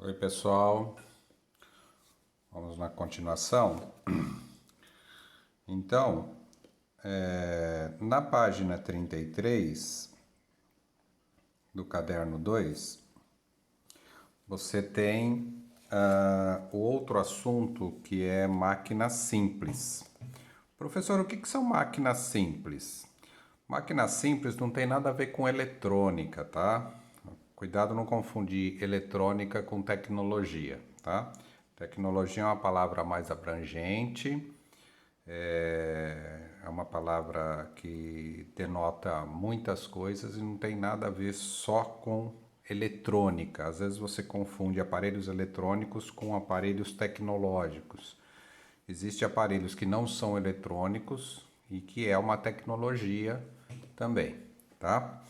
Oi, pessoal. Vamos na continuação. Então, na página 33 do caderno 2, você tem o outro assunto que é máquinas simples. Professor, o que são máquinas simples? Máquinas simples não tem nada a ver com eletrônica, tá? Cuidado não confundir eletrônica com tecnologia, tá? Tecnologia é uma palavra mais abrangente, é uma palavra que denota muitas coisas e não tem nada a ver só com eletrônica. Às vezes você confunde aparelhos eletrônicos com aparelhos tecnológicos. Existem aparelhos que não são eletrônicos e que é uma tecnologia também, tá?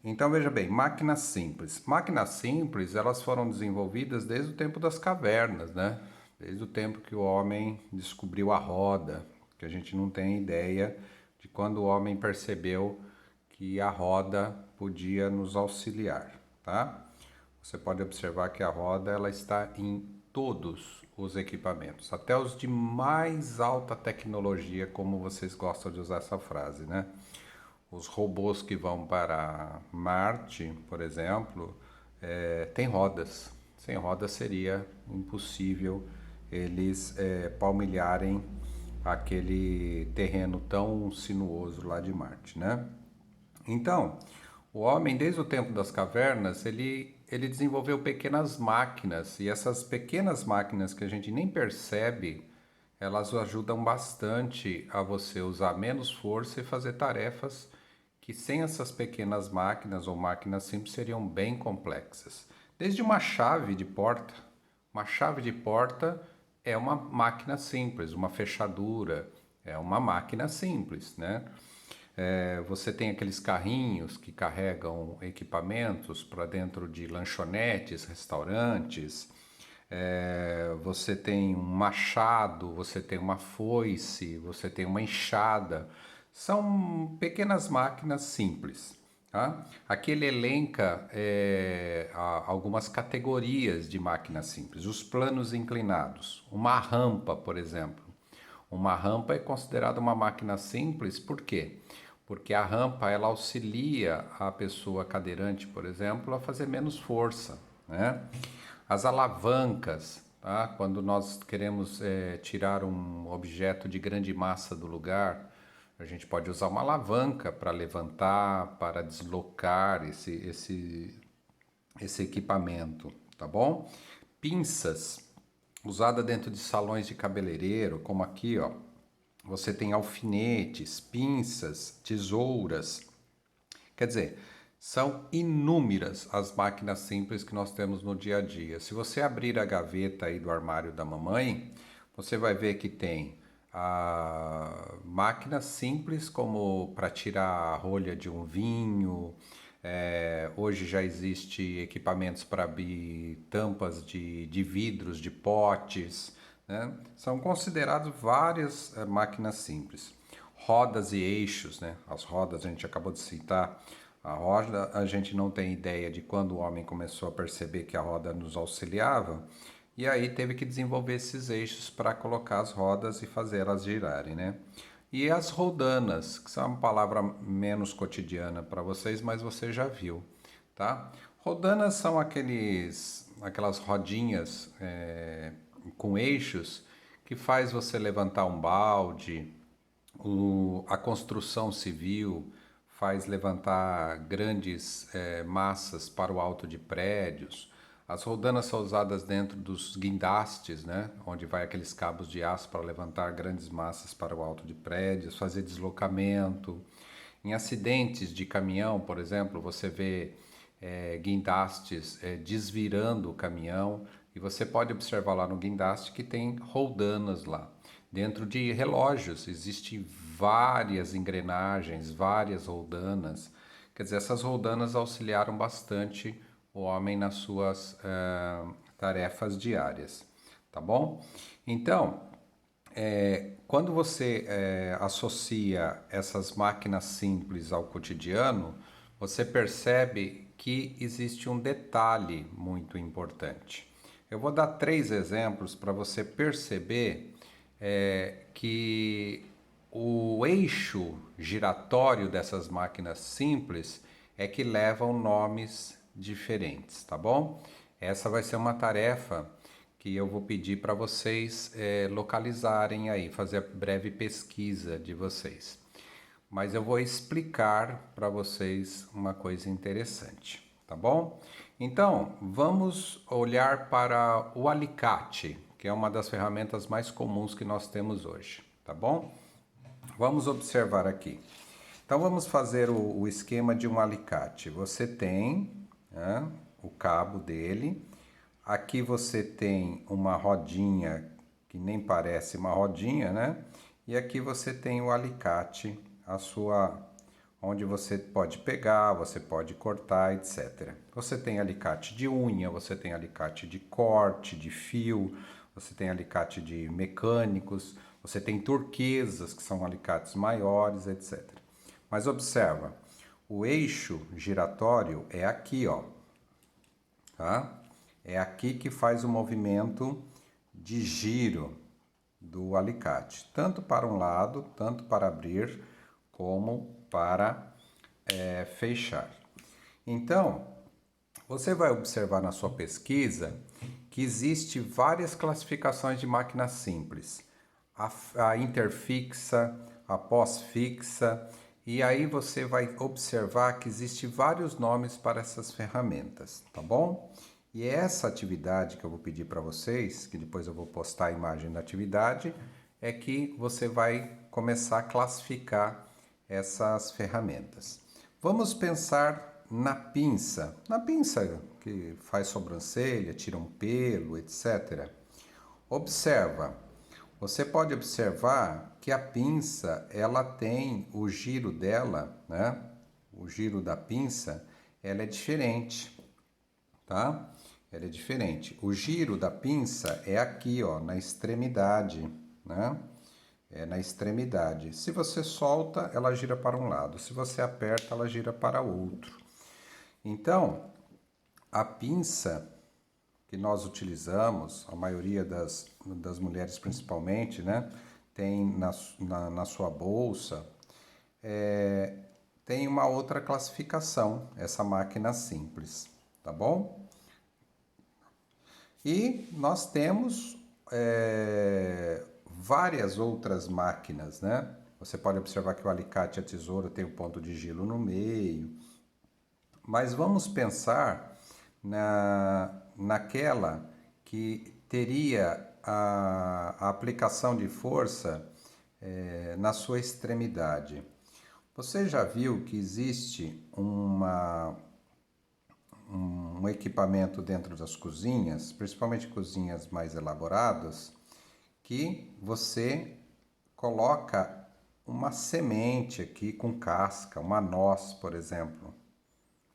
Então veja bem, máquinas simples. Máquinas simples, elas foram desenvolvidas desde o tempo das cavernas, né? Desde o tempo que o homem descobriu a roda, que a gente não tem ideia de quando o homem percebeu que a roda podia nos auxiliar, tá? Você pode observar que a roda ela está em todos os equipamentos, até os de mais alta tecnologia, como vocês gostam de usar essa frase, né? Os robôs que vão para Marte, por exemplo, têm rodas. Sem rodas seria impossível eles palmilharem aquele terreno tão sinuoso lá de Marte, né? Então, o homem, desde o tempo das cavernas, ele desenvolveu pequenas máquinas, e essas pequenas máquinas que a gente nem percebe, elas ajudam bastante a você usar menos força e fazer tarefas que sem essas pequenas máquinas ou máquinas simples seriam bem complexas. Desde uma chave de porta. Uma chave de porta é uma máquina simples, uma fechadura é uma máquina simples, né? Você tem aqueles carrinhos que carregam equipamentos para dentro de lanchonetes, restaurantes. Você tem um machado, você tem uma foice, você tem uma enxada. São pequenas máquinas simples. Tá? Aqui ele elenca algumas categorias de máquinas simples. Os planos inclinados. Uma rampa, por exemplo. Uma rampa é considerada uma máquina simples, por quê? Porque a rampa ela auxilia a pessoa cadeirante, por exemplo, a fazer menos força, né? As alavancas, tá? Quando nós queremos tirar um objeto de grande massa do lugar, a gente pode usar uma alavanca para levantar, para deslocar esse equipamento, tá bom? Pinças, usada dentro de salões de cabeleireiro, como aqui, ó. Você tem alfinetes, pinças, tesouras. Quer dizer, são inúmeras as máquinas simples que nós temos no dia a dia. Se você abrir a gaveta aí do armário da mamãe, você vai ver que tem máquinas simples como para tirar a rolha de um vinho. Hoje já existe equipamentos para abrir tampas de vidros, de potes, né? São considerados várias máquinas simples. Rodas e eixos, né? As rodas a gente acabou de citar. A roda a gente não tem ideia de quando o homem começou a perceber que a roda nos auxiliava e aí teve que desenvolver esses eixos para colocar as rodas e fazer elas girarem, né? E as roldanas, que são uma palavra menos cotidiana para vocês, mas você já viu, tá? Roldanas são aquelas rodinhas com eixos que faz você levantar um balde, a construção civil faz levantar grandes massas para o alto de prédios. As roldanas são usadas dentro dos guindastes, né? Onde vai aqueles cabos de aço para levantar grandes massas para o alto de prédios, fazer deslocamento. Em acidentes de caminhão, por exemplo, você vê guindastes desvirando o caminhão e você pode observar lá no guindaste que tem roldanas lá. Dentro de relógios existem várias engrenagens, várias roldanas. Quer dizer, essas roldanas auxiliaram bastante o homem nas suas tarefas diárias, tá bom? Então, quando você associa essas máquinas simples ao cotidiano, você percebe que existe um detalhe muito importante. Eu vou dar 3 exemplos para você perceber que o eixo giratório dessas máquinas simples é que levam nomes diferentes, tá bom? Essa vai ser uma tarefa que eu vou pedir para vocês localizarem aí, fazer a breve pesquisa de vocês. Mas eu vou explicar para vocês uma coisa interessante, tá bom? Então, vamos olhar para o alicate, que é uma das ferramentas mais comuns que nós temos hoje, tá bom? Vamos observar aqui. Então, vamos fazer o esquema de um alicate. Você tem, né, o cabo dele. Aqui você tem uma rodinha que nem parece uma rodinha, né? E aqui você tem o alicate, onde você pode pegar, você pode cortar, etc. Você tem alicate de unha, você tem alicate de corte, de fio, você tem alicate de mecânicos, você tem turquesas, que são alicates maiores, etc. Mas observa, o eixo giratório é aqui, ó, tá? É aqui que faz o movimento de giro do alicate, tanto para um lado, tanto para abrir, como para fechar. Então, você vai observar na sua pesquisa que existe várias classificações de máquinas simples. A interfixa, a pós-fixa, e aí você vai observar que existe vários nomes para essas ferramentas, tá bom? E essa atividade que eu vou pedir para vocês, que depois eu vou postar a imagem da atividade, é que você vai começar a classificar essas ferramentas. Vamos pensar na pinça. Na pinça que faz sobrancelha, tira um pelo, etc. Observa. Você pode observar que a pinça, ela tem o giro dela, né? O giro da pinça, ela é diferente, tá? Ela é diferente. O giro da pinça é aqui, ó, na extremidade, né? É na extremidade. Se você solta, ela gira para um lado. Se você aperta, ela gira para outro. Então, a pinça que nós utilizamos, a maioria das mulheres principalmente, né? Tem na sua bolsa, tem uma outra classificação, essa máquina simples, tá bom? E nós temos várias outras máquinas, né? Você pode observar que o alicate e a tesoura tem um ponto de giro no meio. Mas vamos pensar naquela que teria a aplicação de força na sua extremidade. Você já viu que existe um equipamento dentro das cozinhas, principalmente cozinhas mais elaboradas, que você coloca uma semente aqui com casca, uma noz, por exemplo,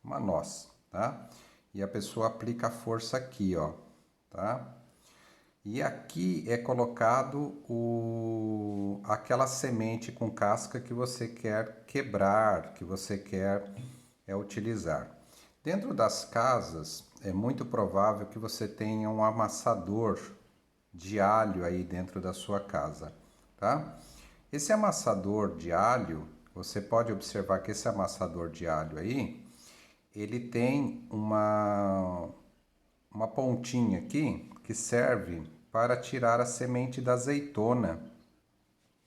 uma noz, tá? E a pessoa aplica a força aqui, ó, tá? E aqui é colocado aquela semente com casca que você quer quebrar, que você quer utilizar. Dentro das casas, é muito provável que você tenha um amassador de alho aí dentro da sua casa, tá? Esse amassador de alho, você pode observar que esse amassador de alho aí, ele tem uma pontinha aqui que serve para tirar a semente da azeitona,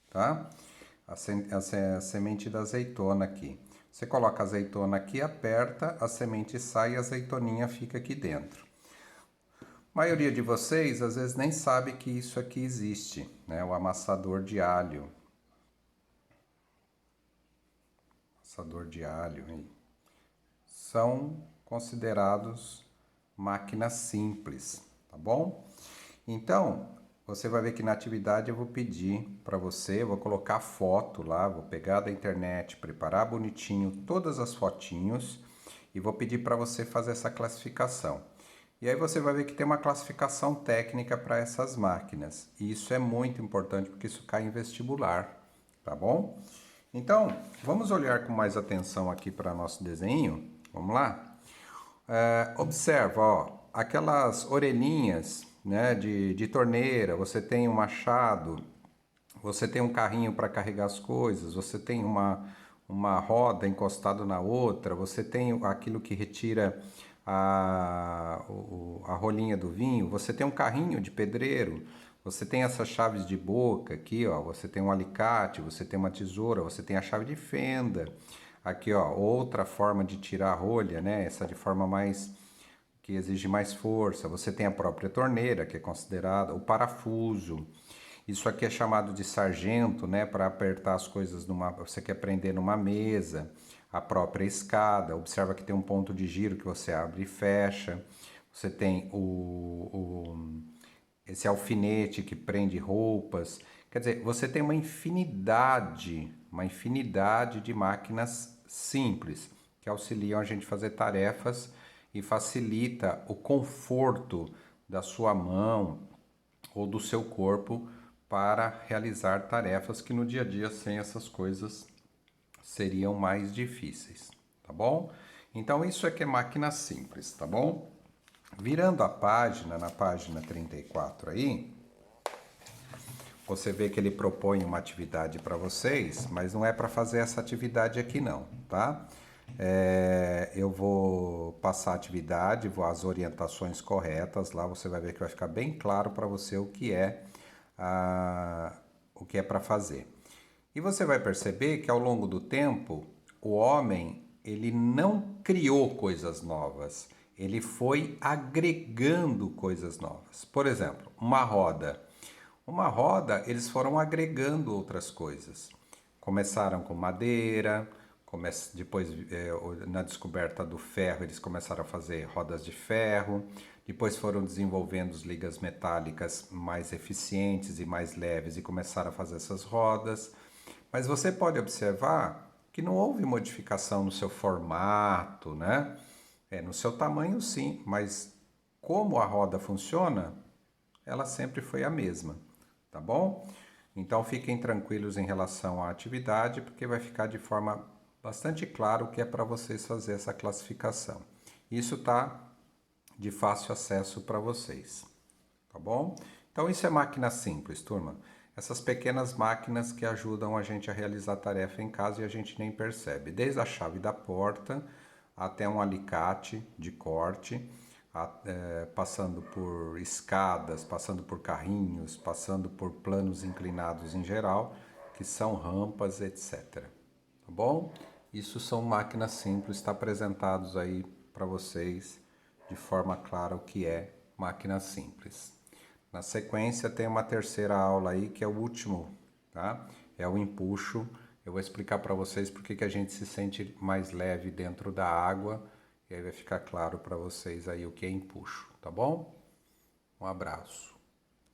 tá? A semente da azeitona aqui. Você coloca a azeitona aqui, aperta, a semente sai e a azeitoninha fica aqui dentro. A maioria de vocês às vezes nem sabe que isso aqui existe, né? O amassador de alho. Amassador de alho, hein? São considerados máquinas simples, tá bom? Então, você vai ver que na atividade eu vou pedir para você, eu vou colocar foto lá, vou pegar da internet, preparar bonitinho todas as fotinhos e vou pedir para você fazer essa classificação. E aí você vai ver que tem uma classificação técnica para essas máquinas. E isso é muito importante porque isso cai em vestibular, tá bom? Então, vamos olhar com mais atenção aqui para nosso desenho. Vamos lá? Observa, ó, aquelas orelhinhas, né, de torneira, você tem um machado, você tem um carrinho para carregar as coisas, você tem uma roda encostada na outra, você tem aquilo que retira a rolinha do vinho, você tem um carrinho de pedreiro, você tem essas chaves de boca aqui, ó, você tem um alicate, você tem uma tesoura, você tem a chave de fenda. Aqui, ó, outra forma de tirar a rolha, né? Essa de forma mais que exige mais força. Você tem a própria torneira, que é considerada o parafuso. Isso aqui é chamado de sargento, né? Para apertar as coisas numa. Você quer prender numa mesa. A própria escada. Observa que tem um ponto de giro que você abre e fecha. Você tem esse alfinete que prende roupas. Quer dizer, você tem uma infinidade de máquinas simples que auxiliam a gente a fazer tarefas e facilita o conforto da sua mão ou do seu corpo para realizar tarefas que no dia a dia sem essas coisas seriam mais difíceis, tá bom? Então isso é que é máquina simples, tá bom? Virando a página, na página 34 aí, você vê que ele propõe uma atividade para vocês, mas não é para fazer essa atividade aqui não, tá? Eu vou passar a atividade, as orientações corretas, lá você vai ver que vai ficar bem claro para você o que é para fazer. E você vai perceber que ao longo do tempo, o homem, ele não criou coisas novas, ele foi agregando coisas novas. Por exemplo, uma roda. Uma roda, eles foram agregando outras coisas. Começaram com madeira, depois na descoberta do ferro eles começaram a fazer rodas de ferro, depois foram desenvolvendo as ligas metálicas mais eficientes e mais leves e começaram a fazer essas rodas. Mas você pode observar que não houve modificação no seu formato, né? No seu tamanho sim, mas como a roda funciona, ela sempre foi a mesma, tá bom? Então fiquem tranquilos em relação à atividade, porque vai ficar de forma bastante clara o que é para vocês fazer essa classificação. Isso está de fácil acesso para vocês, tá bom? Então isso é máquina simples, turma. Essas pequenas máquinas que ajudam a gente a realizar a tarefa em casa e a gente nem percebe. Desde a chave da porta até um alicate de corte, passando por escadas, passando por carrinhos, passando por planos inclinados em geral, que são rampas, etc. Tá bom? Isso são máquinas simples, está apresentados aí para vocês de forma clara o que é máquina simples. Na sequência tem uma terceira aula aí que é o último, tá? É o empuxo. Eu vou explicar para vocês porque que a gente se sente mais leve dentro da água e aí vai ficar claro para vocês aí o que é empuxo, tá bom? Um abraço.